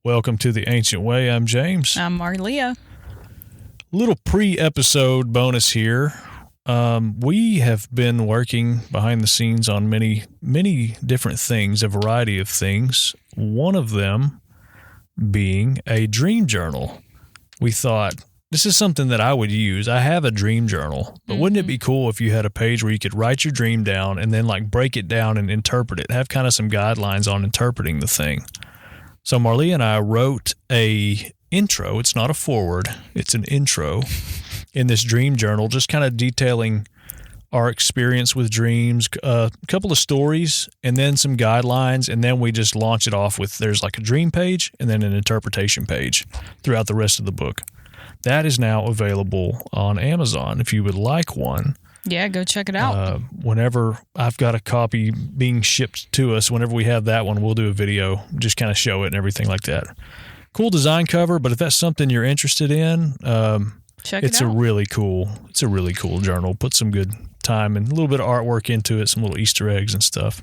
Welcome to the Ancient Way. I'm James. I'm Marlia. Little pre-episode bonus here. We have been working behind the scenes on many different things, a variety of things. One of them being a dream journal. We thought, this is something that I would use. I have a dream journal, but wouldn't it be cool if you had a page where you could write your dream down and then like break it down and interpret it, have kind of some guidelines on interpreting the thing. So Marlia and I wrote a intro. It's not a foreword. It's an intro in this dream journal, just kind of detailing our experience with dreams, a couple of stories, and then some guidelines. And then we just launch it off with, there's like a dream page and then an interpretation page throughout the rest of the book. That is now available on Amazon if you would like one. Yeah, go check it out. Whenever I've got a copy being shipped to us, whenever we have that one, we'll do a video, just kind of show it and everything like that. Cool design cover, but if that's something you're interested in, check it it's out. a really cool journal. Put some good time and a little bit of artwork into it, some little Easter eggs and stuff.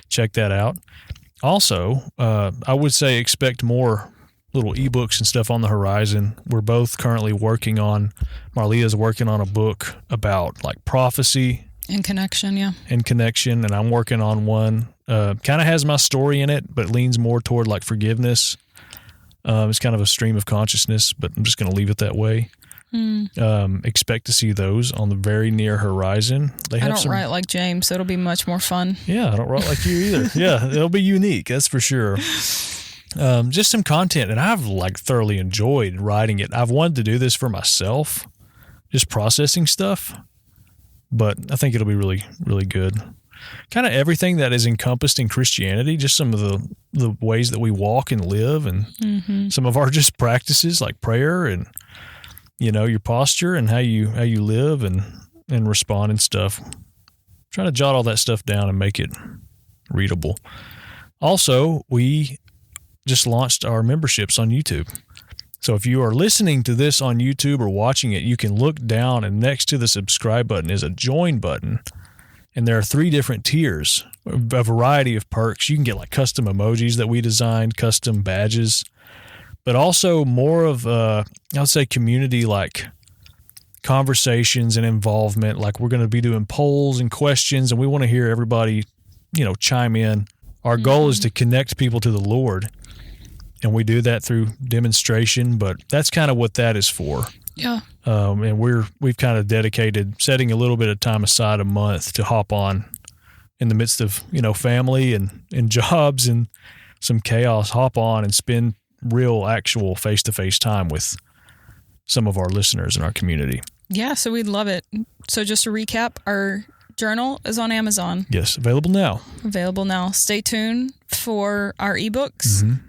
Check that out. Also, I would say expect more little ebooks and stuff on the horizon. We're both currently working on, Marlia's working on a book about like prophecy In connection, yeah. and I'm working on one, kind of has my story in it, but leans more toward like forgiveness. It's kind of a stream of consciousness, but I'm just going to leave it that way. Expect to see those on the very near horizon. I don't write like James, so it'll be much more fun. Yeah, I don't write like you either. Yeah, it'll be unique, that's for sure. Just some content, and I've like thoroughly enjoyed writing it. I've wanted to do this for myself, just processing stuff, but I think it'll be really, really good. Kind of everything that is encompassed in Christianity, just some of the ways that we walk and live, and some of our just practices like prayer and, you know, your posture and how you live and respond and stuff. Trying to jot all that stuff down and make it readable. Also, we just launched our memberships on YouTube. So if you are listening to this on YouTube or watching it, you can look down, and next to the subscribe button is a join button. And there are 3 different tiers, a variety of perks. You can get like custom emojis that we designed, custom badges, but also more of, I would say, community like conversations and involvement. Like we're going to be doing polls and questions, and we want to hear everybody, you know, chime in. Our goal is to connect people to the Lord, and we do that through demonstration, but that's kind of what that is for. Yeah. And we've kind of dedicated setting a little bit of time aside a month to hop on in the midst of, you know, family and jobs and some chaos, hop on and spend real, actual face-to-face time with some of our listeners in our community. Yeah, so we'd love it. So just to recap, our journal is on Amazon. Yes, available now. Stay tuned for our ebooks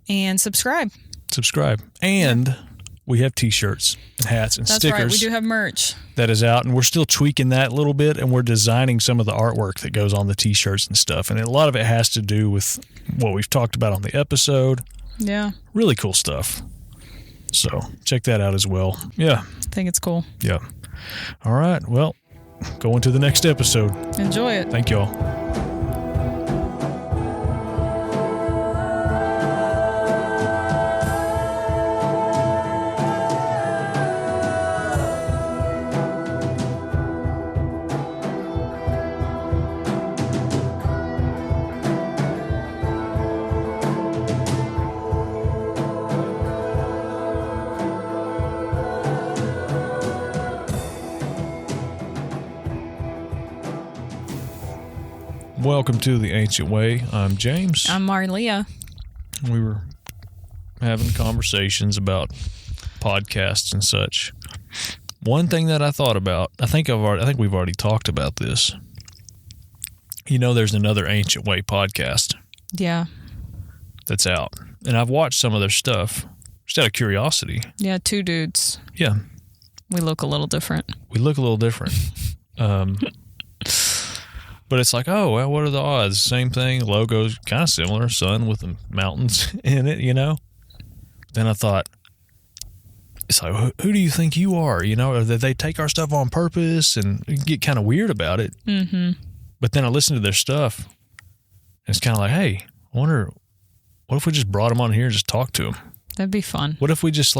and subscribe. And we have t-shirts and hats and stickers. That's right. We do have merch. That is out, and we're still tweaking that a little bit, and we're designing some of the artwork that goes on the t-shirts and stuff. And a lot of it has to do with what we've talked about on the episode. Yeah. Really cool stuff. So check that out as well. Yeah. I think it's cool. Yeah. All right. Well, going to the next episode. Enjoy it. Thank y'all. Welcome to the Ancient Way. I'm James. I'm Marlia. We were having conversations about podcasts and such. One thing that I thought about, I think we've already talked about this. You know, there's another Ancient Way podcast. Yeah. That's out, and I've watched some of their stuff just out of curiosity. Yeah, 2 dudes. Yeah. We look a little different. But it's like, oh, well, what are the odds? Same thing. Logo's kind of similar. Sun with the mountains in it, you know? Then I thought, it's like, who do you think you are? You know, that they take our stuff on purpose and get kind of weird about it. Mm-hmm. But then I listened to their stuff, and it's kind of like, hey, I wonder what if we just brought them on here and just talked to them? That'd be fun. What if we just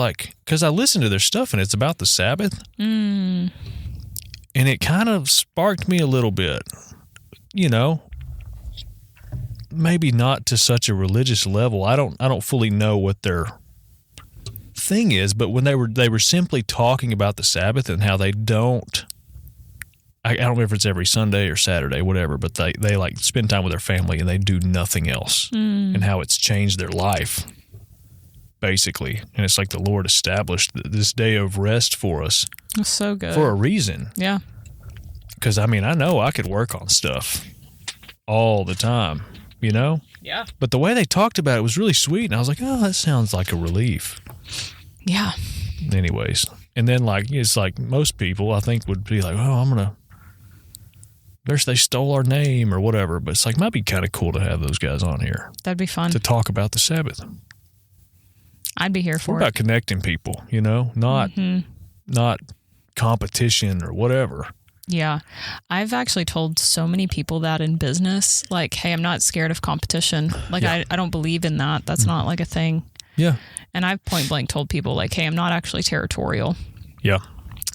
because I listened to their stuff and it's about the Sabbath. And it kind of sparked me a little bit, maybe not to such a religious level. I don't fully know what their thing is, but when they were simply talking about the Sabbath and how they don't, I don't know if it's every Sunday or Saturday, whatever, but they like spend time with their family and they do nothing else, and how it's changed their life. Basically. And it's like the Lord established this day of rest for us. That's so good. For a reason. Yeah. Because, I know I could work on stuff all the time, Yeah. But the way they talked about it was really sweet. And I was like, oh, that sounds like a relief. Yeah. Anyways. And then, it's like most people, I think, would be like, oh, they stole our name or whatever. But it's like, might be kind of cool to have those guys on here. That'd be fun. To talk about the Sabbath. I'd be here for We're it. about connecting people, not competition or whatever. Yeah. I've actually told so many people that in business, like, hey, I'm not scared of competition. Like, I don't believe in that. That's not like a thing. Yeah. And I've point blank told people, like, hey, I'm not actually territorial. Yeah.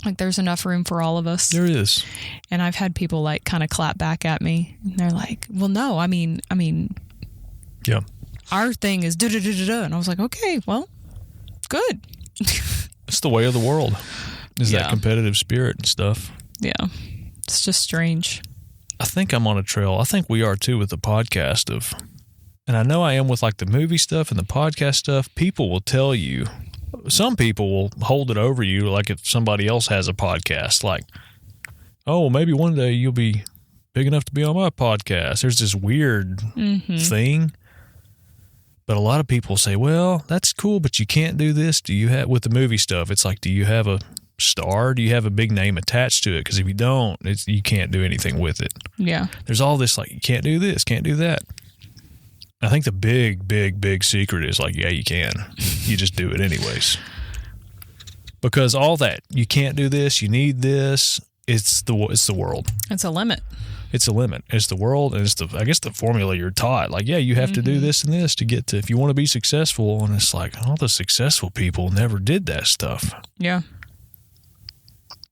Like, there's enough room for all of us. There is. And I've had people, like, kind of clap back at me. And they're like, well, no, I mean, yeah. Our thing is da-da-da-da-da. And I was like, okay, well, good. It's the way of the world, is that competitive spirit and stuff. Yeah. It's just strange. I think I'm on a trail. I think we are too with the podcast and I know I am with like the movie stuff and the podcast stuff. People will tell you, some people will hold it over you like if somebody else has a podcast, like, oh, maybe one day you'll be big enough to be on my podcast. There's this weird thing. But a lot of people say, well, that's cool, but you can't do this. Do you have, with the movie stuff, it's like, do you have a star? Do you have a big name attached to it? Because if you don't, you can't do anything with it. Yeah. There's all this, like, you can't do this, can't do that. I think the big, big, big secret is like, yeah, you can. You just do it anyways. Because all that, you can't do this, you need this, it's the world. It's a limit. It's a limit. It's the world, and it's I guess the formula you're taught. Like, yeah, you have to do this and this to get to, if you want to be successful. And it's like, all the successful people never did that stuff. Yeah.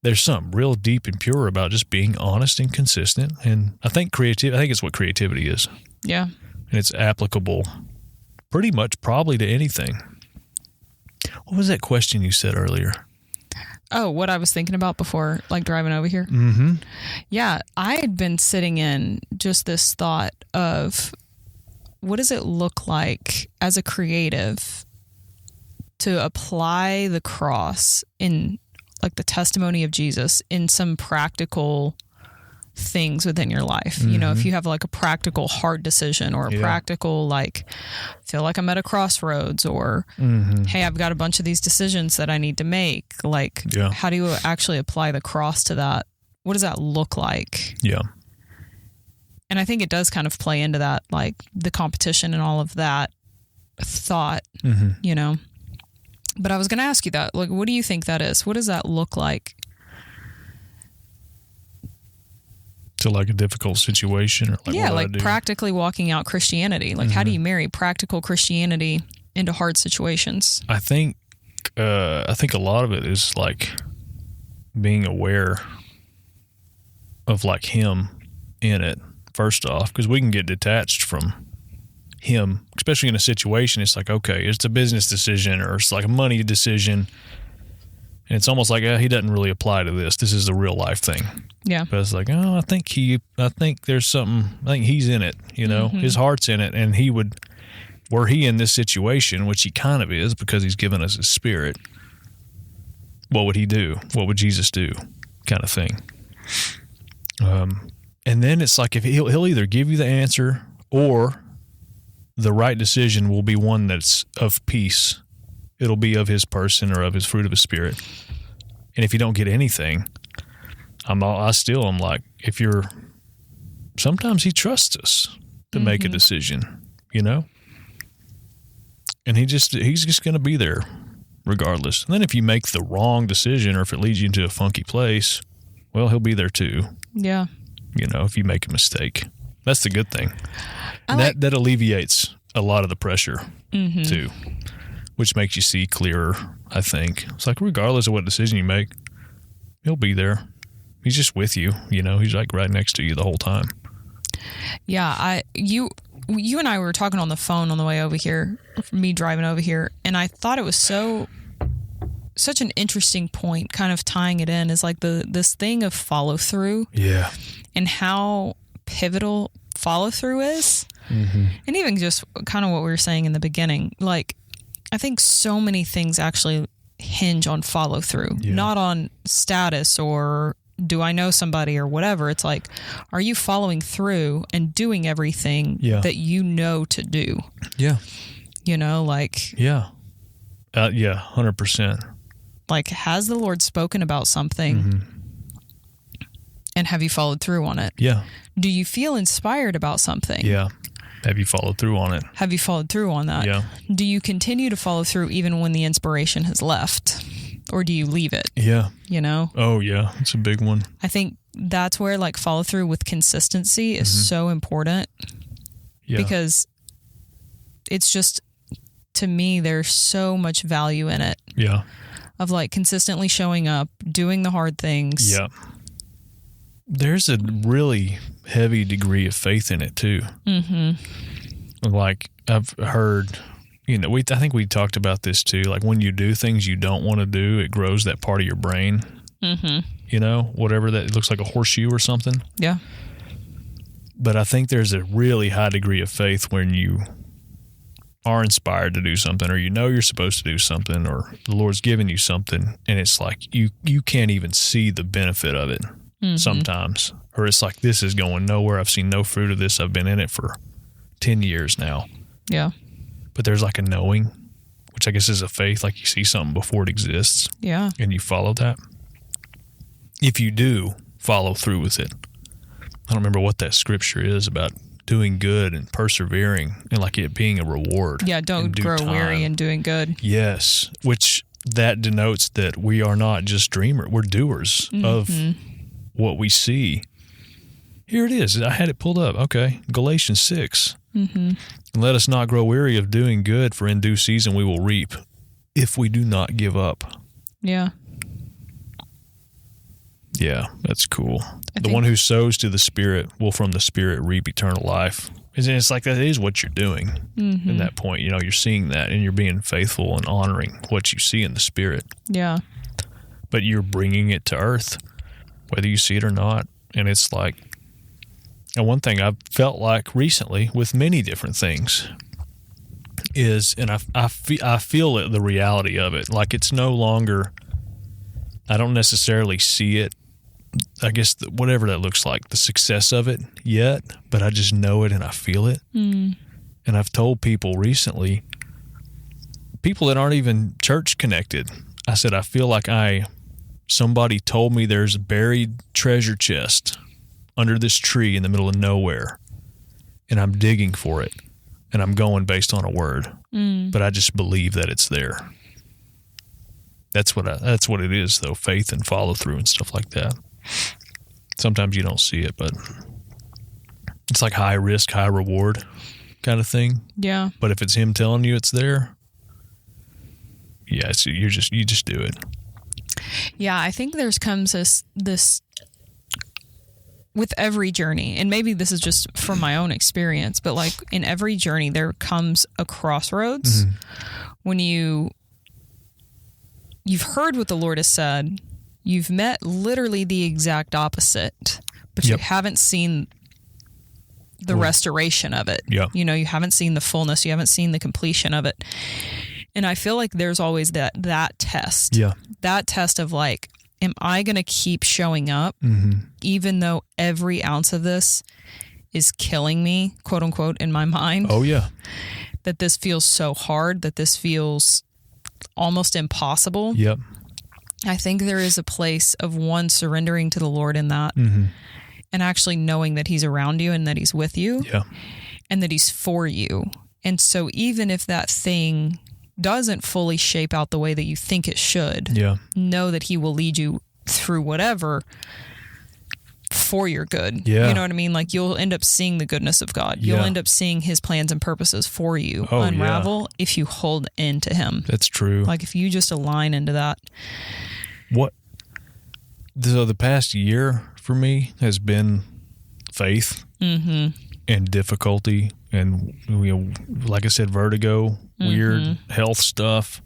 There's something real deep and pure about just being honest and consistent. And I think it's what creativity is. Yeah. And it's applicable pretty much probably to anything. What was that question you said earlier? Oh, what I was thinking about before, like, driving over here? Mm-hmm. Yeah, I had been sitting in just this thought of what does it look like as a creative to apply the cross in, like, the testimony of Jesus in some practical things within your life. You know, if you have like a practical hard decision or a practical, like, feel like I'm at a crossroads, or hey, I've got a bunch of these decisions that I need to make. Like, how do you actually apply the cross to that? What does that look like? Yeah. And I think it does kind of play into that, like the competition and all of that thought, you know. But I was going to ask you that, like, what do you think that is? What does that look like? To like a difficult situation, or like, like practically walking out Christianity. Like, how do you marry practical Christianity into hard situations? I think a lot of it is like being aware of like Him in it, first off, because we can get detached from Him, especially in a situation. It's like, okay, it's a business decision or it's like a money decision, and it's almost like, He doesn't really apply to this. This is a real life thing. Yeah. But it's like, I think there's something, I think He's in it, you know, His heart's in it, and were He in this situation, which He kind of is because He's given us His Spirit, what would He do? What would Jesus do? Kind of thing. And then it's like, if he'll either give you the answer, or the right decision will be one that's of peace. It'll be of His person or of His fruit of His Spirit. And if you don't get anything, I'm like, sometimes He trusts us to make a decision, you know? And He's just going to be there regardless. And then if you make the wrong decision, or if it leads you into a funky place, well, He'll be there too. Yeah. You know, if you make a mistake. That's the good thing. That alleviates a lot of the pressure too, which makes you see clearer, I think. It's like regardless of what decision you make, he'll be there. He's just with you, he's like right next to you the whole time. Yeah, you and I were talking on the phone on the way over here, me driving over here, and I thought it was such an interesting point, kind of tying it in, is like this thing of follow through. Yeah. And how pivotal follow through is. And even just kind of what we were saying in the beginning, like I think so many things actually hinge on follow through, not on status or do I know somebody or whatever. It's like, are you following through and doing everything that you know to do? Yeah. Like. Yeah. 100%. Like, has the Lord spoken about something and have you followed through on it? Yeah. Do you feel inspired about something? Yeah. Have you followed through on it? Have you followed through on that? Yeah. Do you continue to follow through even when the inspiration has left? Or do you leave it? Yeah. Oh, yeah. It's a big one. I think that's where like follow through with consistency is so important. Yeah. Because it's just, to me, there's so much value in it. Yeah. Of like consistently showing up, doing the hard things. Yeah. There's a really heavy degree of faith in it too. Like I've heard, I think we talked about this too. Like when you do things you don't want to do, it grows that part of your brain. Whatever that, it looks like a horseshoe or something. Yeah. But I think there's a really high degree of faith when you are inspired to do something, or you're supposed to do something, or the Lord's given you something, and it's like you can't even see the benefit of it sometimes, or it's like, this is going nowhere. I've seen no fruit of this. I've been in it for 10 years now. Yeah. But there's like a knowing, which I guess is a faith, like you see something before it exists. Yeah. And you follow that. If you do follow through with it. I don't remember what that scripture is about doing good and persevering and like it being a reward. Yeah, don't grow weary in doing good. Yes, which that denotes that we are not just dreamers. We're doers of what we see. Here it is. I had it pulled up. Okay, Galatians 6. And let us not grow weary of doing good, for in due season we will reap if we do not give up. Yeah. Yeah, that's cool. The one who sows to the Spirit will from the Spirit reap eternal life. And it's like that is what you're doing in that point. You're seeing that and you're being faithful and honoring what you see in the Spirit. Yeah. But you're bringing it to earth, whether you see it or not. And it's like, and one thing I've felt like recently with many different things is, and I feel it, the reality of it. Like it's no longer, I don't necessarily see it, I guess whatever that looks like, the success of it yet, but I just know it and I feel it. And I've told people recently, people that aren't even church connected, I said, I feel like somebody told me there's a buried treasure chest under this tree in the middle of nowhere, and I'm digging for it, and I'm going based on a word, but I just believe that it's there. That's what it is, though, faith and follow through and stuff like that. Sometimes you don't see it, but it's like high risk, high reward kind of thing. Yeah. But if it's him telling you it's there, yeah, you just do it. Yeah, I think comes this with every journey, and maybe this is just from my own experience, but like in every journey there comes a crossroads when you've heard what the Lord has said, you've met literally the exact opposite, but you haven't seen the restoration of it. Yeah. You haven't seen the fullness, you haven't seen the completion of it. And I feel like there's always that test. Yeah. That test of like, am I going to keep showing up even though every ounce of this is killing me, quote unquote, in my mind? Oh, yeah. That this feels so hard, that this feels almost impossible. Yep. I think there is a place of one surrendering to the Lord in that and actually knowing that he's around you and that he's with you and that he's for you. And so even if that thing doesn't fully shape out the way that you think it should, know that he will lead you through whatever, for your good. Yeah. You know what I mean? Like you'll end up seeing the goodness of God. You'll end up seeing his plans and purposes for you unravel if you hold into him. That's true. Like if you just align into that. So the past year for me has been faith and difficulty and, like I said, vertigo, weird health stuff,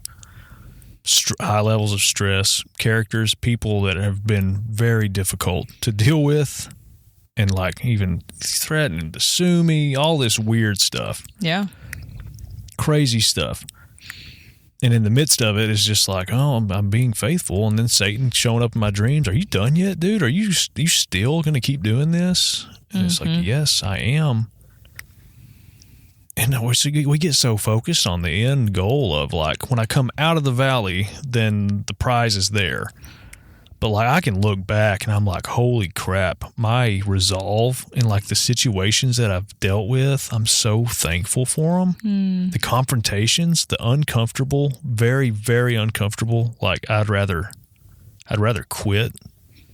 high levels of stress, characters, people that have been very difficult to deal with, and like even threatening to sue me, all this weird stuff. Yeah. Crazy stuff. And in the midst of it, it's just like, oh, I'm being faithful. And then Satan showing up in my dreams. Are you done yet, dude? Are you still going to keep doing this? And it's like, yes, I am. And we get so focused on the end goal of like, when I come out of the valley, then the prize is there. But like, I can look back and I'm like, holy crap, my resolve and like the situations that I've dealt with, I'm so thankful for them. The confrontations, the uncomfortable, very, very uncomfortable. Like I'd rather quit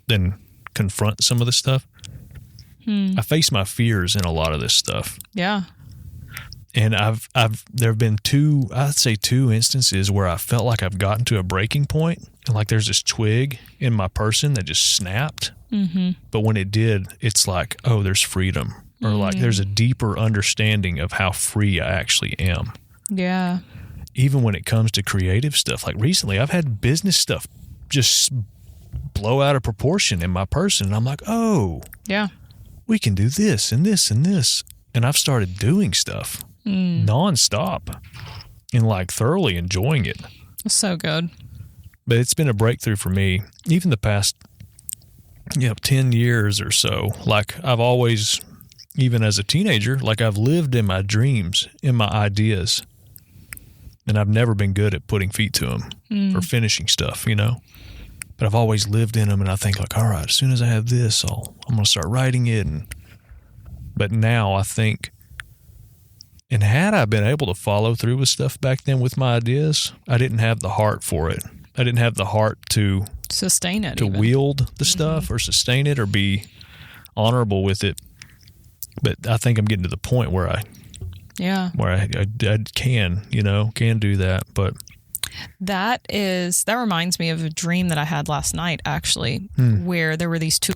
than confront some of the stuff. I face my fears in a lot of this stuff. Yeah. And there have been two instances where I felt like I've gotten to a breaking point, and like there's this twig in my person that just snapped. But when it did, it's like, oh, there's freedom, or like there's a deeper understanding of how free I actually am. Yeah. Even when it comes to creative stuff, like recently, I've had business stuff just blow out of proportion in my person, and I'm like, oh, yeah, we can do this and this and this, and I've started doing stuff. Nonstop and like thoroughly enjoying it. So good. But it's been a breakthrough for me. Even the past 10 years or so, like I've always, even as a teenager, like I've lived in my dreams, in my ideas, and I've never been good at putting feet to them or finishing stuff, but I've always lived in them. And I think like, all right, as soon as I have this, I'm going to start writing it. But now I think, and had I been able to follow through with stuff back then with my ideas, I didn't have the heart for it. I didn't have the heart to sustain it, to wield the stuff or sustain it or be honorable with it. But I think I'm getting to the point where I can do that. But that reminds me of a dream that I had last night, actually, where there were these two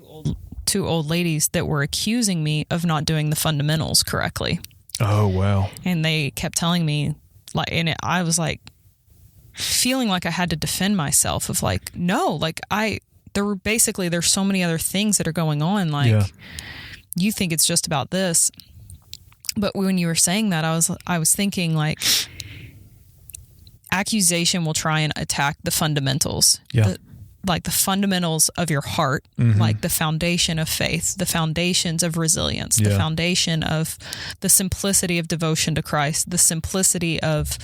old ladies that were accusing me of not doing the fundamentals correctly. Oh, wow. And they kept telling me, like, and I was like, feeling like I had to defend myself of like, no, like there's so many other things that are going on. Like, you think it's just about this. But when you were saying that, I was thinking like, accusation will try and attack the fundamentals. Yeah. Like the fundamentals of your heart, like the foundation of faith, the foundations of resilience, the foundation of the simplicity of devotion to Christ, the simplicity of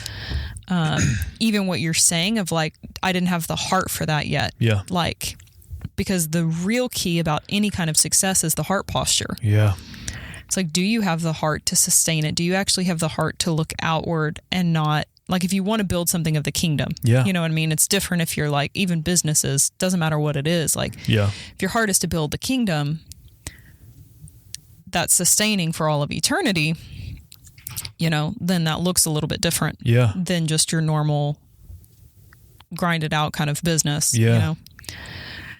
even what you're saying of like, I didn't have the heart for that yet. Yeah. Like, because the real key about any kind of success is the heart posture. Yeah. It's like, do you have the heart to sustain it? Do you actually have the heart to look outward and not, like if you want to build something of the kingdom, you know what I mean? It's different if you're like, even businesses, doesn't matter what it is. Like if your heart is to build the kingdom that's sustaining for all of eternity, then that looks a little bit different than just your normal grinded out kind of business,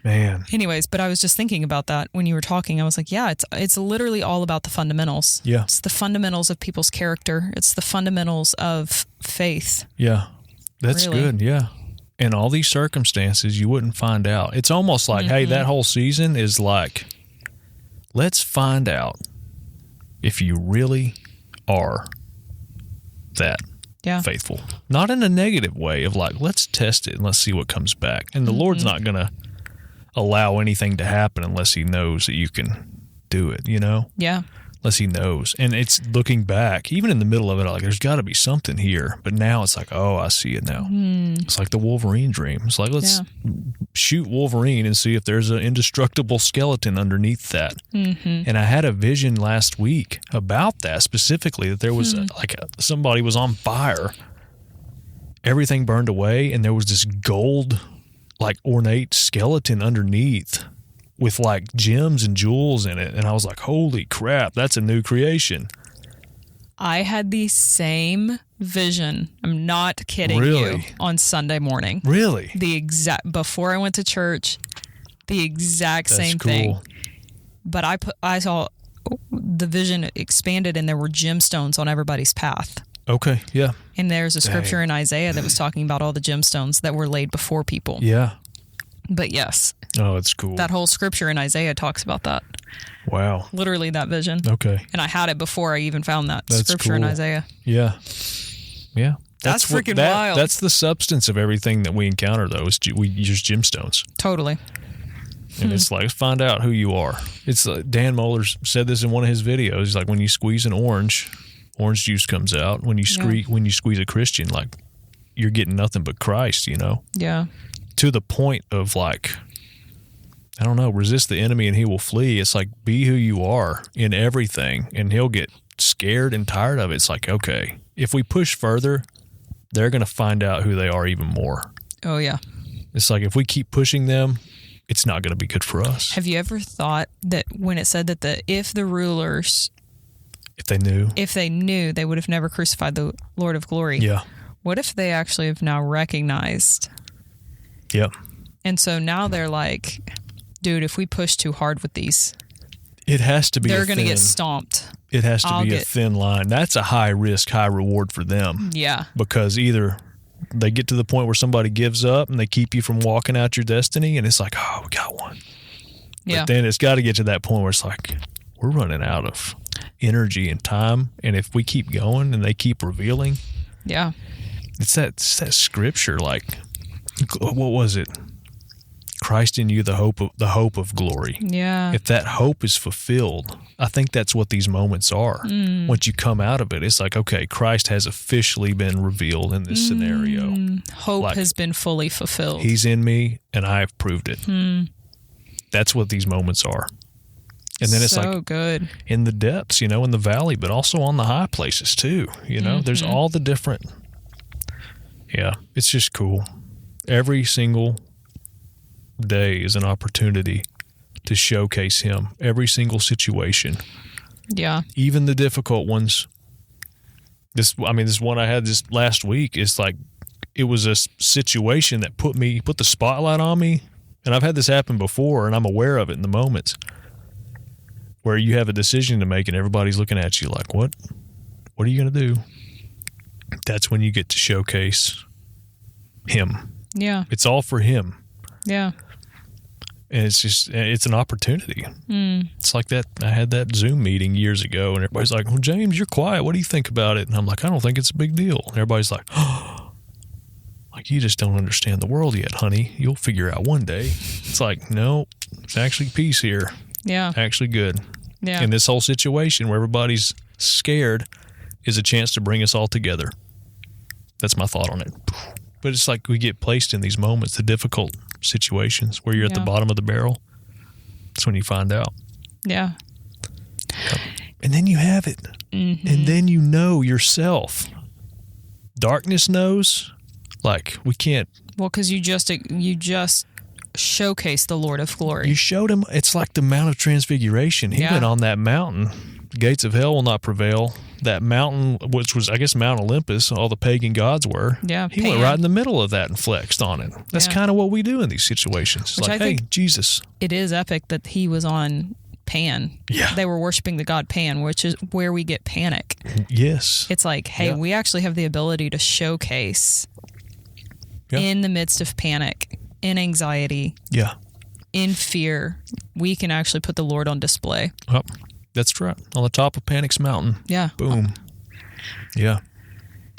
Man. Anyways, but I was just thinking about that when you were talking. I was like, yeah, it's literally all about the fundamentals. Yeah. It's the fundamentals of people's character. It's the fundamentals of faith. Yeah. That's really good. Yeah. In all these circumstances, you wouldn't find out. It's almost like, hey, that whole season is like, let's find out if you really are that faithful. Not in a negative way of like, let's test it and let's see what comes back. And the Lord's not going to allow anything to happen unless he knows that you can do it, Yeah. Unless he knows. And it's looking back, even in the middle of it, like there's got to be something here. But now it's like, oh, I see it now. It's like the Wolverine dream. It's like, let's shoot Wolverine and see if there's an indestructible skeleton underneath that. And I had a vision last week about that specifically, that there was somebody was on fire. Everything burned away and there was this gold, like ornate skeleton underneath. with like gems and jewels in it. And I was like, holy crap, that's a new creation. I had the same vision. I'm not kidding Really? you. On Sunday morning. Really? Before I went to church, the exact That's same cool. thing. But I saw the vision expanded, and there were gemstones on everybody's path. Okay, yeah. And there's a scripture in Isaiah that was talking about all the gemstones that were laid before people. Yeah. But yes, Oh, it's cool. that whole scripture in Isaiah talks about that. Wow. Literally that vision. Okay. And I had it before I even found that That's scripture in cool. Isaiah. Yeah. Yeah. That's freaking wild. That's the substance of everything that we encounter, though, is we use gemstones. Totally. And it's like, find out who you are. It's Dan Moeller said this in one of his videos. He's like, when you squeeze an orange juice comes out. When you squeeze a Christian, like, you're getting nothing but Christ, you know? Yeah. To the point of like, I don't know, resist the enemy and he will flee. It's like, be who you are in everything and he'll get scared and tired of it. It's like, okay, if we push further, they're going to find out who they are even more. Oh, yeah. It's like, if we keep pushing them, it's not going to be good for us. Have you ever thought that when it said that if the rulers, If they knew. they would have never crucified the Lord of glory? Yeah. What if they actually have now recognized? Yep. And so now they're like, dude, if we push too hard with these, It has to be they're going to get stomped. It has to be a thin line. That's a high risk, high reward for them. Yeah. Because either they get to the point where somebody gives up and they keep you from walking out your destiny, and it's like, oh, we got one. Yeah. But then it's got to get to that point where it's like, we're running out of energy and time. And if we keep going and they keep revealing, Yeah. it's that scripture, like, what was it? Christ in you, the hope of glory. Yeah. If that hope is fulfilled, I think that's what these moments are. Once you come out of it, it's like, okay, Christ has officially been revealed in this scenario. Hope Like, has been fully fulfilled. He's in me, and I have proved it. That's what these moments are. And then it's so like good. in the depths, you know, in the valley, but also on the high places too. You know, there's all the different. Yeah, it's just cool. Every single day is an opportunity to showcase him. Every single situation, Yeah. even the difficult ones. This one I had this last week is like, it was a situation that put the spotlight on me. And I've had this happen before, and I'm aware of it in the moments where you have a decision to make and everybody's looking at you like, what are you going to do? That's when you get to showcase him. Yeah. It's all for him. Yeah. And it's an opportunity. It's like that. I had that Zoom meeting years ago, and everybody's like, well, James, you're quiet. What do you think about it? And I'm like, I don't think it's a big deal. And everybody's like, oh, like, you just don't understand the world yet, honey. You'll figure out one day. It's like, no, it's actually peace here. Yeah. Actually good. Yeah. And this whole situation where everybody's scared is a chance to bring us all together. That's my thought on it. But it's like we get placed in these moments, the difficult situations where you're at the bottom of the barrel. That's when you find out. Yeah. And then you have it. And then you know yourself. Darkness knows. Like, we can't. Well, because you just showcase the Lord of glory. You showed him. It's like the Mount of Transfiguration. He went on that mountain. The gates of hell will not prevail. That mountain, which was, I guess, Mount Olympus, all the pagan gods were. Yeah. He went right in the middle of that and flexed on it. That's kind of what we do in these situations. It's Which like, I hey, think Jesus. It is epic that he was on Pan. Yeah. They were worshiping the god Pan, which is where we get panic. Yes. It's like, hey, we actually have the ability to showcase in the midst of panic, in anxiety, in fear. We can actually put the Lord on display. Oh, that's right. On the top of Panic's mountain. Yeah. Boom. Yeah.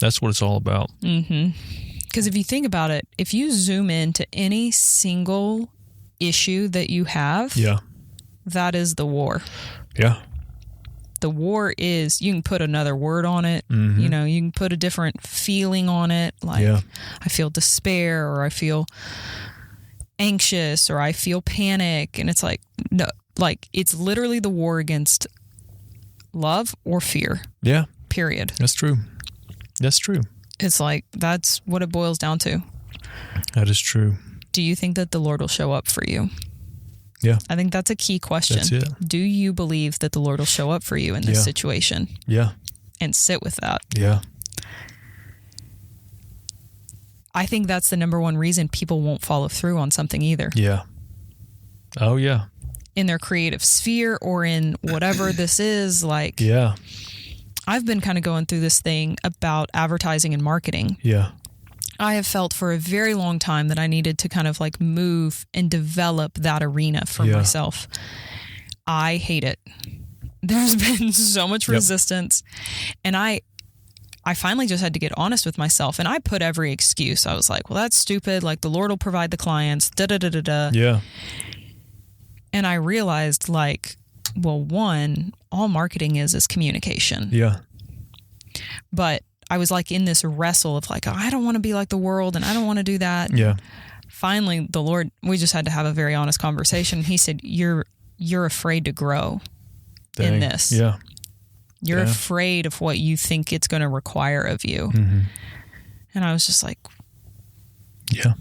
That's what it's all about. Because if you think about it, if you zoom into any single issue that you have, that is the war. Yeah. The war is, you can put another word on it. You know, you can put a different feeling on it. Like, I feel despair, or I feel anxious, or I feel panic. And it's like, no, like, it's literally the war against love or fear. Yeah. Period. That's true. That's true. It's like, that's what it boils down to. That is true. Do you think that the Lord will show up for you? Yeah. I think that's a key question. That's it. Do you believe that the Lord will show up for you in this situation? Yeah. And sit with that. Yeah. I think that's the number one reason people won't follow through on something either. Yeah. Oh, yeah. In their creative sphere or in whatever this is, like, Yeah. I've been kind of going through this thing about advertising and marketing. Yeah. I have felt for a very long time that I needed to kind of like move and develop that arena for myself. I hate it. There's been so much resistance. And I finally just had to get honest with myself, and I put every excuse. I was like, well, that's stupid. Like, the Lord will provide the clients, da-da-da-da-da. Yeah. And I realized, like, well, one, all marketing is communication. Yeah. But I was like in this wrestle of like, oh, I don't want to be like the world and I don't want to do that. Yeah. Finally, the Lord, we just had to have a very honest conversation. He said, you're afraid to grow in this. Yeah. You're afraid of what you think it's going to require of you. Mm-hmm. And I was just like, I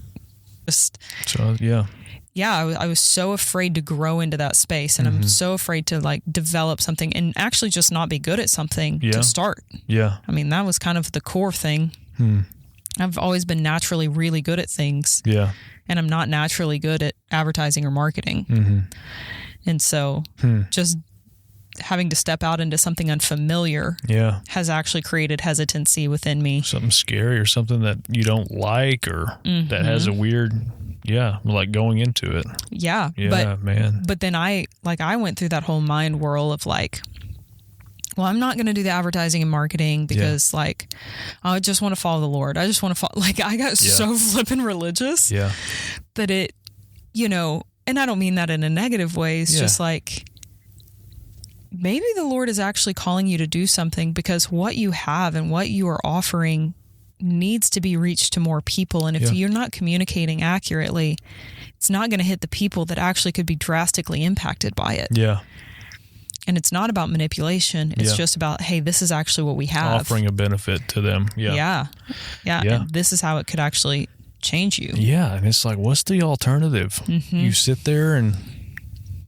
was so afraid to grow into that space. And I'm so afraid to like develop something and actually just not be good at something to start. Yeah. I mean, that was kind of the core thing. I've always been naturally really good at things. Yeah. And I'm not naturally good at advertising or marketing. Mm-hmm. And so just having to step out into something unfamiliar has actually created hesitancy within me. Something scary or something that you don't like or that has a weird, like going into it. Yeah. But then I went through that whole mind whirl of like, well, I'm not going to do the advertising and marketing because like, I just want to follow the Lord. I just want to follow, like I got so flippin' religious that it, and I don't mean that in a negative way. It's just like, maybe the Lord is actually calling you to do something because what you have and what you are offering needs to be reached to more people. And if you're not communicating accurately, it's not going to hit the people that actually could be drastically impacted by it. Yeah. And it's not about manipulation. It's just about, hey, this is actually what we have. Offering a benefit to them. Yeah. And this is how it could actually change you. Yeah. And it's like, what's the alternative? You sit there and,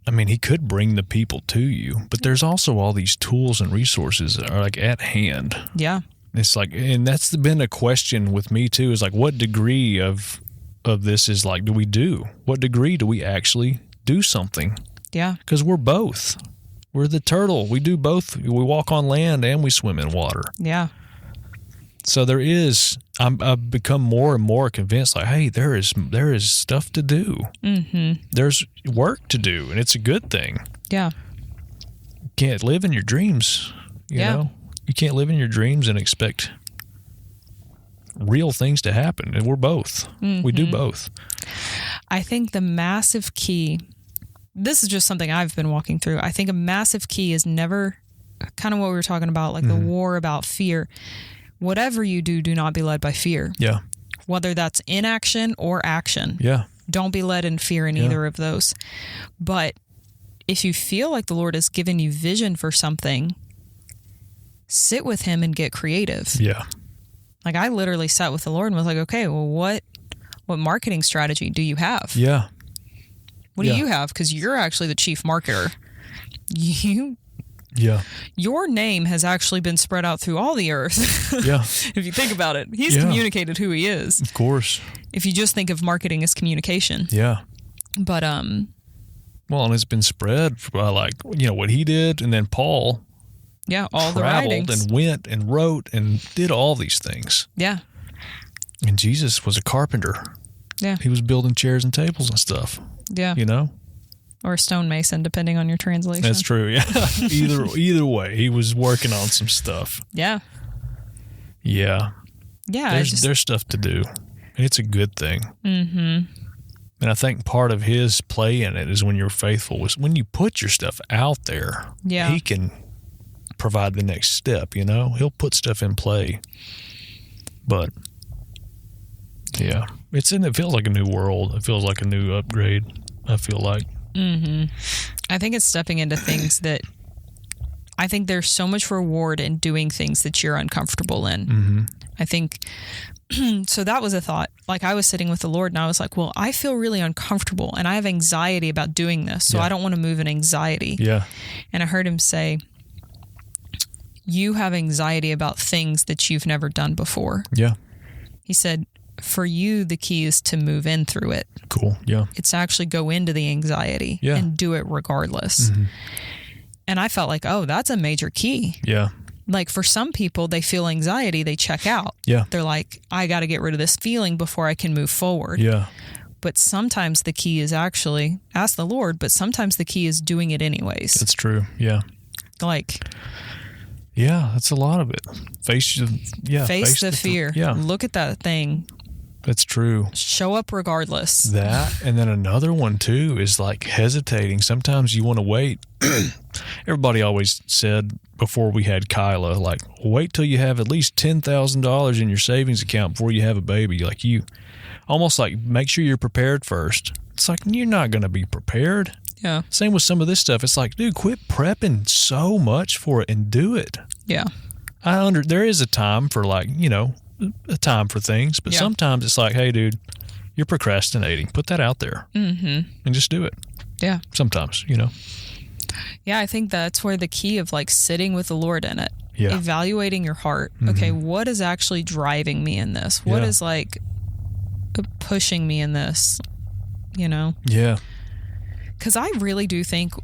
I mean, he could bring the people to you, but there's also all these tools and resources that are like at hand. Yeah. It's like, and that's been a question with me too, is like, what degree of this is like, do we do? What degree do we actually do something? Yeah. Because we're both. We're the turtle. We do both. We walk on land and we swim in water. Yeah. So I've become more and more convinced, like, hey, there is stuff to do. Mm-hmm. There's work to do, and it's a good thing. Yeah. You can't live in your dreams, you know? You can't live in your dreams and expect real things to happen, and we're both. We do both. I think the massive key, this is just something I've been walking through. I think a massive key is never kind of what we were talking about, like the war about fear. Whatever you do, do not be led by fear. Yeah. Whether that's inaction or action. Yeah. Don't be led in fear in either of those. But if you feel like the Lord has given you vision for something, sit with him and get creative. Yeah. Like I literally sat with the Lord and was like, okay, well, what marketing strategy do you have? Yeah. What do you have? Because you're actually the chief marketer. Your name has actually been spread out through all the earth. Yeah. If you think about it, he's communicated who he is. Of course. If you just think of marketing as communication. Yeah. But, well, and it's been spread by like, what he did. And then Paul. Yeah. All the writings. And went and wrote and did all these things. Yeah. And Jesus was a carpenter. Yeah. He was building chairs and tables and stuff. Yeah. Or a stonemason, depending on your translation. That's true, yeah. Either way, he was working on some stuff. Yeah. Yeah. Yeah. There's stuff to do. And it's a good thing. Mm-hmm. And I think part of his play in it is when you're faithful. When you put your stuff out there, he can provide the next step, He'll put stuff in play. But, yeah. It feels like a new world. It feels like a new upgrade, I feel like. Mm-hmm. I think it's stepping into things that I think there's so much reward in doing things that you're uncomfortable in. Mm-hmm. I think So that was a thought. Like, I was sitting with the Lord and I was like, well, I feel really uncomfortable and I have anxiety about doing this. So I don't want to move in anxiety. Yeah. And I heard him say, you have anxiety about things that you've never done before. Yeah. He said, for you, the key is to move in through it. Cool. Yeah. It's to actually go into the anxiety and do it regardless. Mm-hmm. And I felt like, oh, that's a major key. Yeah. Like, for some people, they feel anxiety, they check out. Yeah. They're like, I got to get rid of this feeling before I can move forward. Yeah. But sometimes the key is actually, ask the Lord, but sometimes the key is doing it anyways. That's true. Yeah. Like, yeah, that's a lot of it. Face the fear. Yeah. Look at that thing. That's true. Show up regardless. That, and then another one too is like hesitating. Sometimes you want to wait. Everybody always said before we had Kyla, like, wait till you have at least $10,000 in your savings account before you have a baby. Like, you almost like make sure you're prepared first. It's like, you're not going to be prepared. Yeah. Same with some of this stuff. It's like, dude, quit prepping so much for it and do it. Yeah. There is a time for, like, you know, a time for things, but sometimes it's like, hey, dude, you're procrastinating. Put that out there and just do it. Yeah. Sometimes, you know. Yeah, I think that's where the key of, like, sitting with the Lord in it, evaluating your heart. Okay, what is actually driving me in this? What is, like, pushing me in this, you know? Yeah. Because I really do think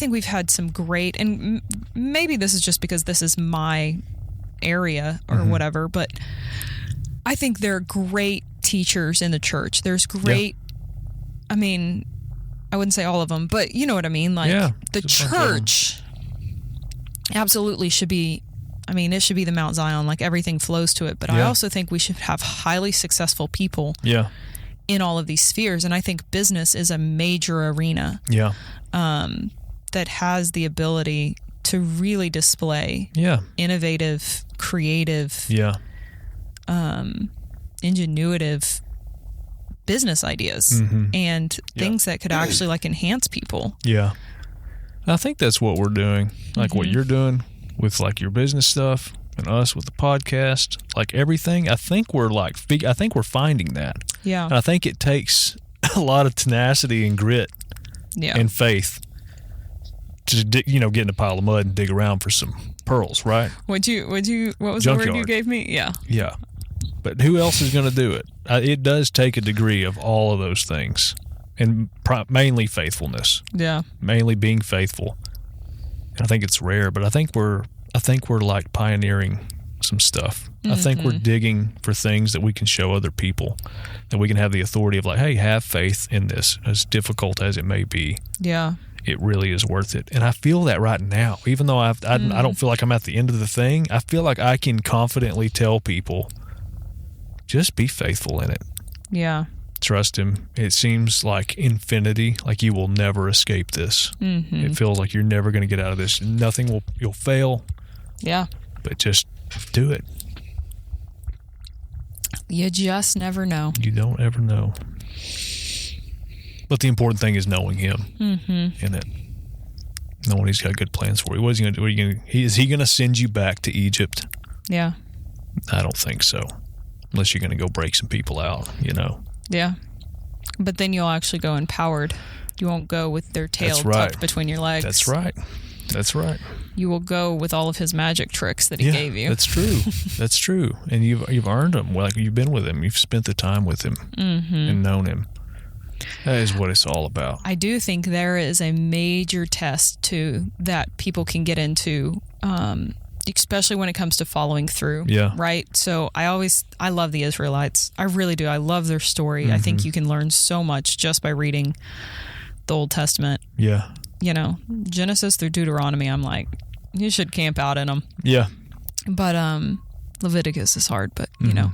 we've had some great, and maybe this is just because this is my area or whatever, but I think there are great teachers in the church. There's great, I mean, I wouldn't say all of them, but you know what I mean? Like, the church absolutely should be, I mean, it should be the Mount Zion, like everything flows to it. But I also think we should have highly successful people in all of these spheres. And I think business is a major arena that has the ability to really display innovative, creative, ingenuitive business ideas and things that could actually, like, enhance people. Yeah. I think that's what we're doing. Like what you're doing with, like, your business stuff and us with the podcast, like everything. I think we're finding that. Yeah. And I think it takes a lot of tenacity and grit and faith to get in a pile of mud and dig around for some pearls, right? What was Junkyard. the word you gave me? Yeah. Yeah. But who else is going to do it? It does take a degree of all of those things, and mainly faithfulness. Yeah. Mainly being faithful. And I think it's rare, but I think we're like pioneering some stuff. I think we're digging for things that we can show other people, that we can have the authority of, like, hey, have faith in this, as difficult as it may be. Yeah. It really is worth it. And I feel that right now. Even though I don't feel like I'm at the end of the thing, I feel like I can confidently tell people, just be faithful in it. Yeah. Trust him. It seems like infinity, like you will never escape this. It feels like you're never going to get out of this. You'll fail. Yeah. But just do it. You just never know. You don't ever know. But the important thing is knowing him in it. Knowing he's got good plans for you. What is he going to do? Is he going to send you back to Egypt? Yeah. I don't think so. Unless you're going to go break some people out, you know. Yeah. But then you'll actually go empowered. You won't go with their tail tucked between your legs. That's right. That's right. You will go with all of his magic tricks that he gave you. That's true. That's true. And you've earned them. Like, you've been with him. You've spent the time with him and known him. That is what it's all about. I do think there is a major test too that people can get into, especially when it comes to following through. Yeah. Right. So I love the Israelites. I really do. I love their story. I think you can learn so much just by reading the Old Testament. Yeah. You know, Genesis through Deuteronomy, I'm like, you should camp out in them. Yeah. But Leviticus is hard, but you know.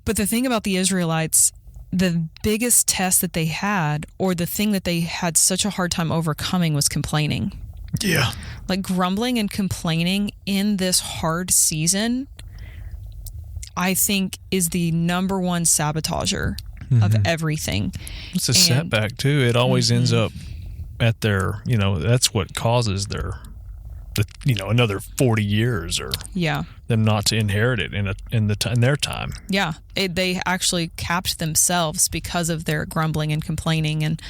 But the thing about the Israelites, the biggest test that they had, or the thing that they had such a hard time overcoming, was complaining. Yeah. Like, grumbling and complaining in this hard season, I think, is the number one sabotager of everything. It's a setback too. It always ends up at their, that's what causes their to, another 40 years or Yeah. them not to inherit it in their time. Yeah. They actually capped themselves because of their grumbling and complaining. And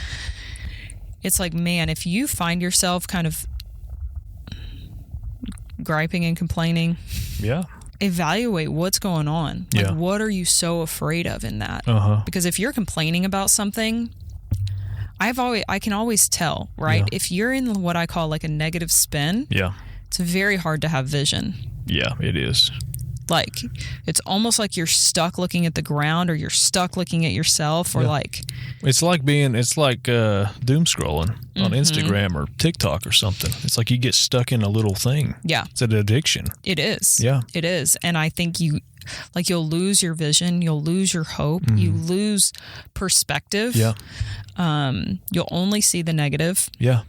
it's like, man, if you find yourself kind of griping and complaining, Yeah. evaluate what's going on. Like, Yeah. what are you so afraid of in that? Because if you're complaining about something, I can always tell, right? Yeah. If you're in what I call like a negative spin, Yeah. it's very hard to have vision. Yeah, it is. Like, it's almost like you're stuck looking at the ground, or you're stuck looking at yourself, or like It's like doom scrolling on Instagram or TikTok or something. It's like you get stuck in a little thing. Yeah. It's an addiction. It is. Yeah. It is. And I think you'll lose your vision, you'll lose your hope, you lose perspective. Yeah. You'll only see the negative. Yeah.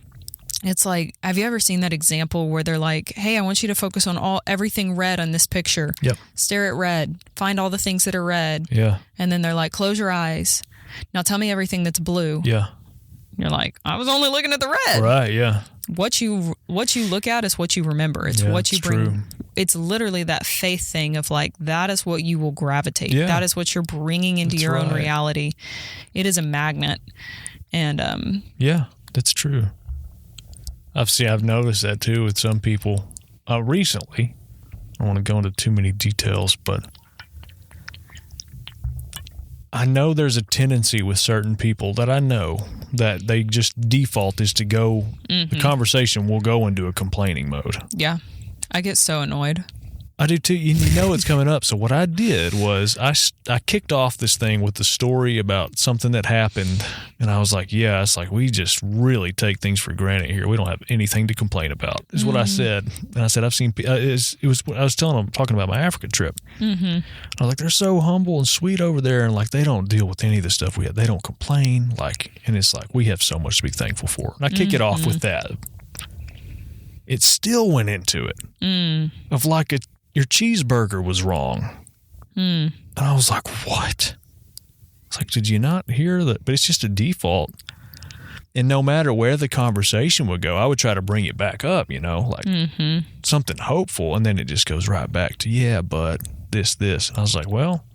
It's like, have you ever seen that example where they're like, hey, I want you to focus on everything red on this picture. Yep. Stare at red. Find all the things that are red. Yeah. And then they're like, close your eyes. Now tell me everything that's blue. Yeah. You're like, I was only looking at the red. Right. Yeah. What you look at is what you remember. It's what you bring. True. It's literally that faith thing of like, that is what you will gravitate. Yeah. That is what you're bringing into your own reality. It is a magnet. And yeah, that's true. I've noticed that too with some people recently. I don't want to go into too many details, but I know there's a tendency with certain people that I know that they just default is to go, the conversation will go into a complaining mode. Yeah. I get so annoyed. I do too. You know it's coming up. So what I did was I kicked off this thing with the story about something that happened, and I was like, yeah, it's like we just really take things for granted here. We don't have anything to complain about, is what I said. And I said, I've seen, I was telling them, talking about my Africa trip. I was like, they're so humble and sweet over there, and like they don't deal with any of the stuff we have. They don't complain, and it's like we have so much to be thankful for. And I kick it off with that. It still went into it of like your cheeseburger was wrong. And I was like, what? It's like, did you not hear that? But it's just a default. And no matter where the conversation would go, I would try to bring it back up, something hopeful. And then it just goes right back to, yeah, but this. And I was like, well,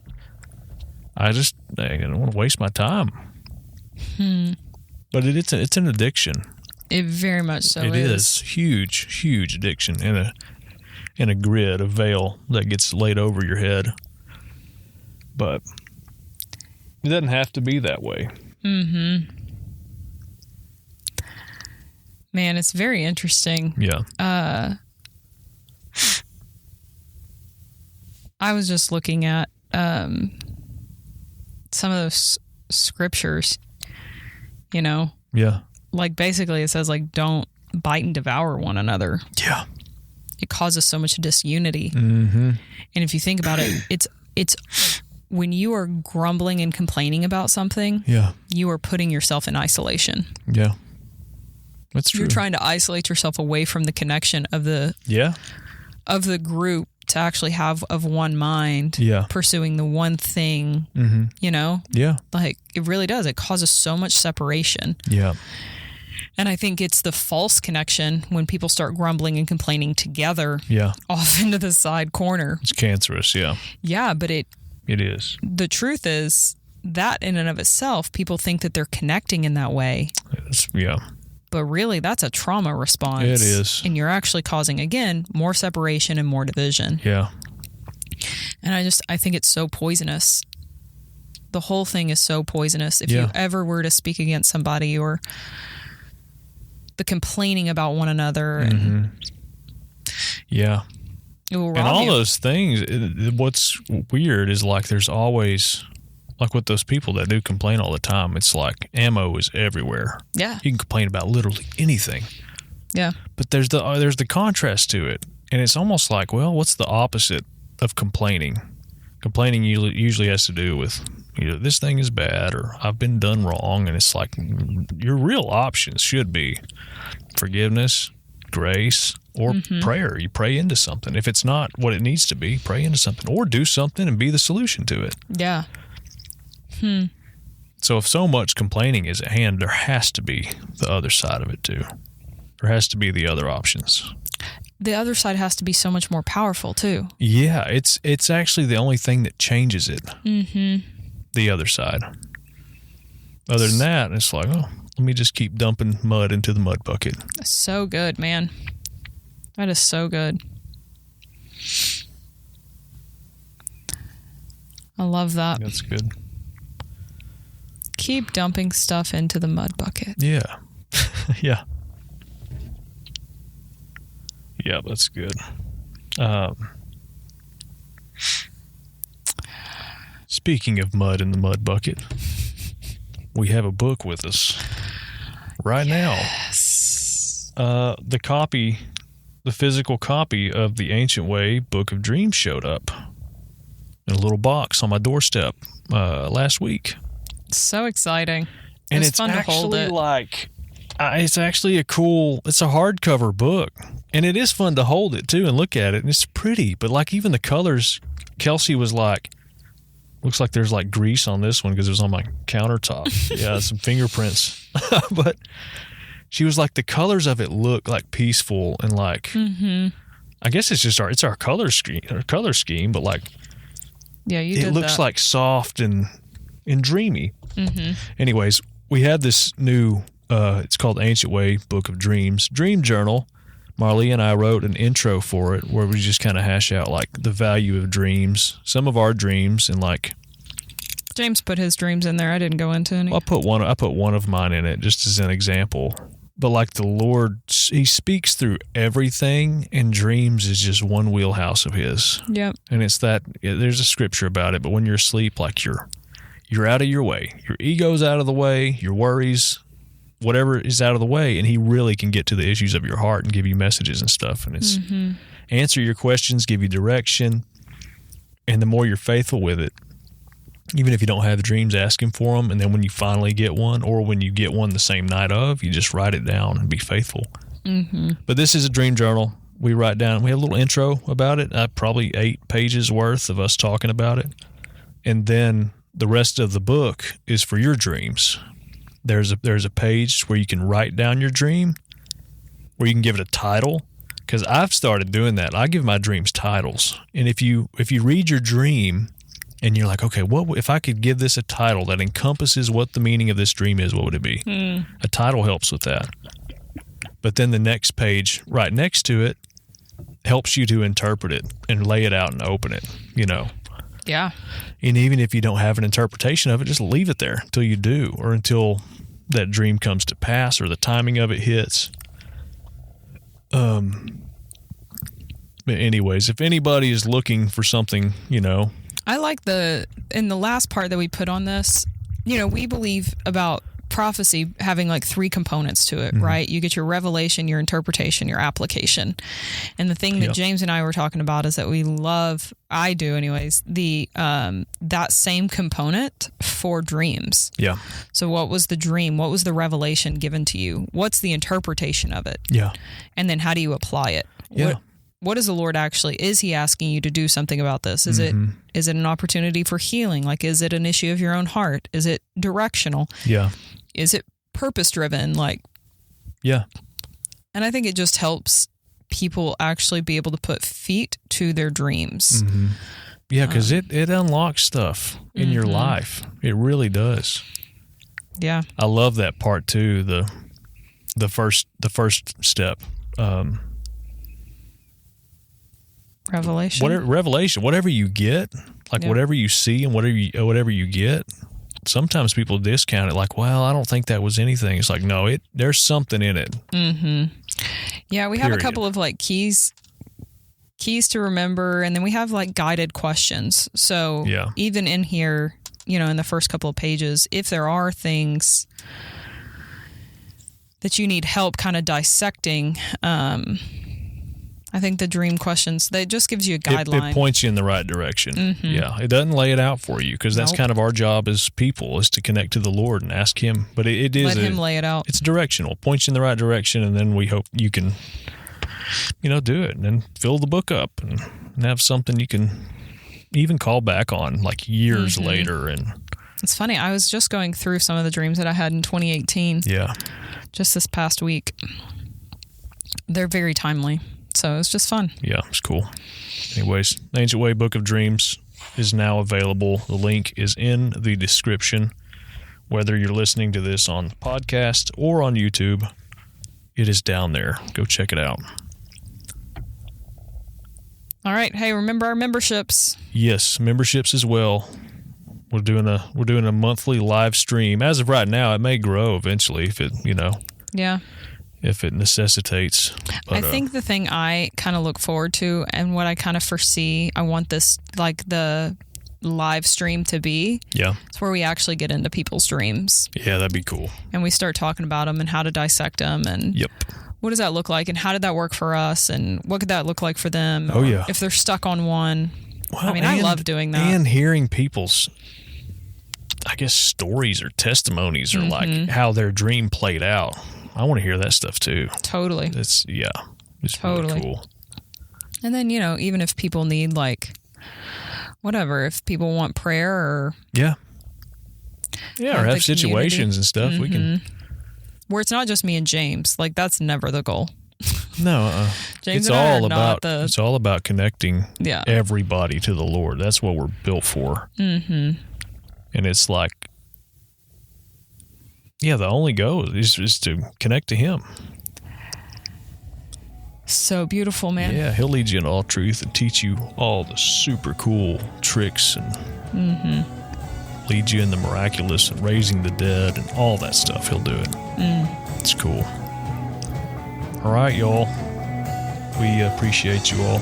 I don't want to waste my time. But it's an addiction. It very much so It is. Huge addiction in a grid, a veil that gets laid over your head. But it doesn't have to be that way. Man, it's very interesting. Yeah. I was just looking at some of those scriptures, Yeah. Like basically it says like, don't bite and devour one another. Yeah. It causes so much disunity. And if you think about it, it's when you are grumbling and complaining about something, you are putting yourself in isolation. Yeah. That's true. You're trying to isolate yourself away from the connection of the group to actually have of one mind, pursuing the one thing, Yeah. Like it really does. It causes so much separation. Yeah. And I think it's the false connection when people start grumbling and complaining together off into the side corner. It's cancerous, yeah. Yeah, but it is. The truth is that in and of itself, people think that they're connecting in that way. Yeah. But really, that's a trauma response. It is. And you're actually causing, again, more separation and more division. Yeah. And I think it's so poisonous. The whole thing is so poisonous. If you ever were to speak against somebody or the complaining about one another. And it will rob and all you. those things, what's weird is like there's always, like with those people that do complain all the time, it's like ammo is everywhere. Yeah. You can complain about literally anything. Yeah. But there's the contrast to it. And it's almost like, well, what's the opposite of complaining? Complaining usually has to do with either this thing is bad or I've been done wrong. And it's like your real options should be forgiveness, grace, or prayer. You pray into something. If it's not what it needs to be, pray into something or do something and be the solution to it. Yeah. So if so much complaining is at hand, there has to be the other side of it too. There has to be the other options. the other side has to be so much more powerful too. Yeah, it's actually the only thing that changes it. Mm-hmm. The other side. Other than that, it's like, oh, let me just keep dumping mud into the mud bucket. That's so good, man. That is so good. I love that. That's good. Keep dumping stuff into the mud bucket. Yeah. Yeah. Yeah, that's good. Speaking of mud in the mud bucket, we have a book with us right now. The physical copy of the Ancient Way Book of Dreams showed up in a little box on my doorstep last week. So exciting. And it's fun to hold it. It's actually it's a hardcover book. And it is fun to hold it too and look at it. And it's pretty, but like even the colors, Kelsey was like, looks like there's like grease on this one because it was on my countertop. Yeah, some fingerprints. But she was like, the colors of it look like peaceful and like, I guess it's just our color scheme, but like, yeah, it looks like soft and dreamy. Anyways, we had this new, it's called Ancient Way Book of Dreams Dream Journal. Marley and I wrote an intro for it where we just kind of hash out like the value of dreams, some of our dreams, and like James put his dreams in there. I didn't go into any. I put one of mine in it just as an example. But like the Lord, he speaks through everything, and dreams is just one wheelhouse of his. Yep. And it's there's a scripture about it, but when you're asleep, like you're out of your way. Your ego's out of the way, your worries, whatever is out of the way, and he really can get to the issues of your heart and give you messages and stuff. And it's answer your questions, give you direction, and the more you're faithful with it, even if you don't have the dreams, ask him for them, and then when you finally get one, or when you get one the same night of, you just write it down and be faithful. But this is a dream journal. We write down, we have a little intro about it, probably 8 pages worth of us talking about it, and then the rest of the book is for your dreams. There's a page where you can write down your dream, where you can give it a title, because I've started doing that. I give my dreams titles, and if you read your dream and you're like, okay, what if I could give this a title that encompasses what the meaning of this dream is, what would it be? A title helps with that. But then the next page right next to it helps you to interpret it and lay it out and open it, Yeah. And even if you don't have an interpretation of it, just leave it there until you do, or until that dream comes to pass or the timing of it hits. But anyways, if anybody is looking for something, I like in the last part that we put on this, we believe about prophecy having like 3 components to it, right? You get your revelation, your interpretation, your application. And the thing that James and I were talking about is that we love, I do anyways, the that same component for dreams. Yeah. So what was the dream? What was the revelation given to you? What's the interpretation of it? Yeah. And then how do you apply it? Yeah. What is the Lord actually? Is he asking you to do something about this? Is it an opportunity for healing? Like, is it an issue of your own heart? Is it directional? Yeah. Is it purpose driven? Like, yeah. And I think it just helps people actually be able to put feet to their dreams. Yeah, because it unlocks stuff in your life. It really does. Yeah. I love that part too. The first step. Revelation. Whatever you get, like whatever you see and whatever you get. Sometimes people discount it like, well, I don't think that was anything. It's like, no, there's something in it. Yeah, we have a couple of like keys to remember, and then we have like guided questions. So even in here, in the first couple of pages, if there are things that you need help kind of dissecting, I think the dream questions, that just gives you a guideline. It points you in the right direction. Yeah. It doesn't lay it out for you, because that's kind of our job as people, is to connect to the Lord and ask him. But it is. Let him lay it out. It's directional. Points you in the right direction, and then we hope you can, do it and then fill the book up and have something you can even call back on like years later. And it's funny. I was just going through some of the dreams that I had in 2018. Yeah. Just this past week. They're very timely. So it was just fun. Yeah, it's cool. Anyways, the Ancient Way Book of Dreams is now available. The link is in the description. Whether you're listening to this on the podcast or on YouTube, it is down there. Go check it out. All right. Hey, remember our memberships. Yes, memberships as well. We're doing a monthly live stream. As of right now, it may grow eventually if it, Yeah. if it necessitates. But, I think the thing I kind of look forward to and what I kind of foresee, I want this, like the live stream to be. Yeah. It's where we actually get into people's dreams. Yeah, that'd be cool. And we start talking about them and how to dissect them and Yep. what does that look like and how did that work for us and what could that look like for them? Oh, yeah. If they're stuck on one. Well, I love doing that. And hearing people's, I guess, stories or testimonies or like how their dream played out. I want to hear that stuff too. Totally. It's Totally. really cool. And then, even if people need like, whatever, if people want prayer or. Yeah. Yeah, or have the situations and stuff. We can. Where it's not just me and James. Like, that's never the goal. No, James it's and I all are about not it's all about connecting Yeah. everybody to the Lord. That's what we're built for. Mm-hmm. And it's like, yeah, the only goal is to connect to Him. So beautiful, man. Yeah, He'll lead you in all truth and teach you all the super cool tricks and lead you in the miraculous and raising the dead and all that stuff. He'll do it. It's cool. All right, y'all. We appreciate you all.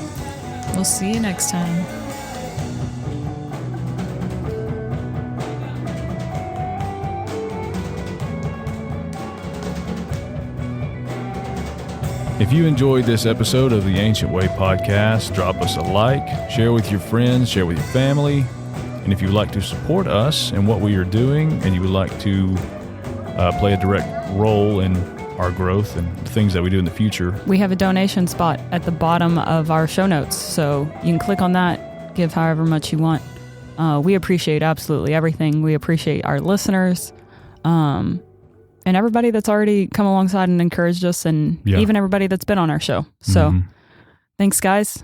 We'll see you next time. If you enjoyed this episode of the Ancient Way podcast, drop us a like, share with your friends, share with your family. And if you'd like to support us and what we are doing, and you would like to play a direct role in our growth and things that we do in the future, we have a donation spot at the bottom of our show notes. So you can click on that, give however much you want. We appreciate absolutely everything. We appreciate our listeners. And everybody that's already come alongside and encouraged us, and even everybody that's been on our show. So thanks, guys.